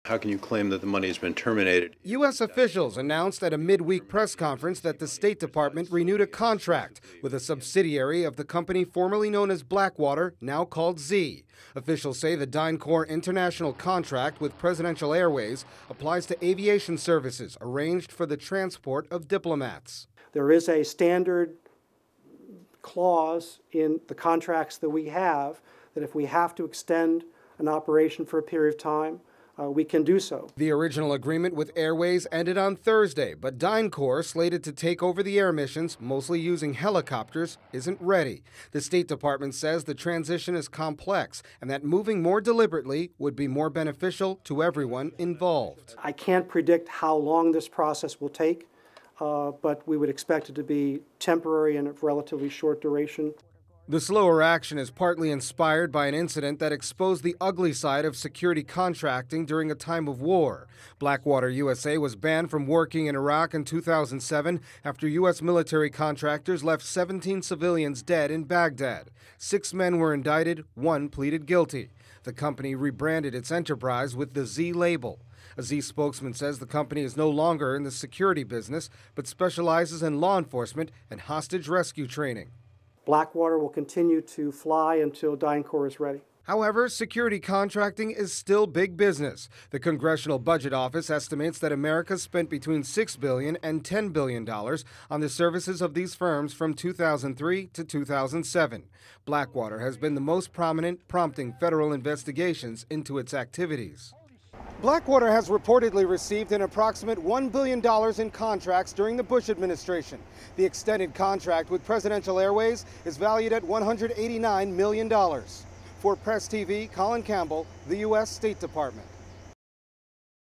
How can you claim that the money has been terminated? U.S. officials announced at a midweek press conference that the State Department renewed a contract with a subsidiary of the company formerly known as Blackwater, now called Z. Officials say the DynCorp international contract with Presidential Airways applies to aviation services arranged for the transport of diplomats. There is a standard clause in the contracts that we have that if we have to extend an operation for a period of time, we can do so. The original agreement with Airways ended on Thursday, but DynCorp, slated to take over the air missions, mostly using helicopters, isn't ready. The State Department says the transition is complex and that moving more deliberately would be more beneficial to everyone involved. I can't predict how long this process will take, but we would expect it to be temporary and of relatively short duration. The slower action is partly inspired by an incident that exposed the ugly side of security contracting during a time of war. Blackwater USA was banned from working in Iraq in 2007 after U.S. military contractors left 17 civilians dead in Baghdad. 6 men were indicted, 1 pleaded guilty. The company rebranded its enterprise with the Z label. A Z spokesman says the company is no longer in the security business, but specializes in law enforcement and hostage rescue training. Blackwater will continue to fly until DynCorp is ready. However, security contracting is still big business. The Congressional Budget Office estimates that America spent between $6 billion and $10 billion on the services of these firms from 2003 to 2007. Blackwater has been the most prominent, prompting federal investigations into its activities. Blackwater has reportedly received an approximate $1 billion in contracts during the Bush administration. The extended contract with Presidential Airways is valued at $189 million. For Press TV, Colin Campbell, the U.S. State Department.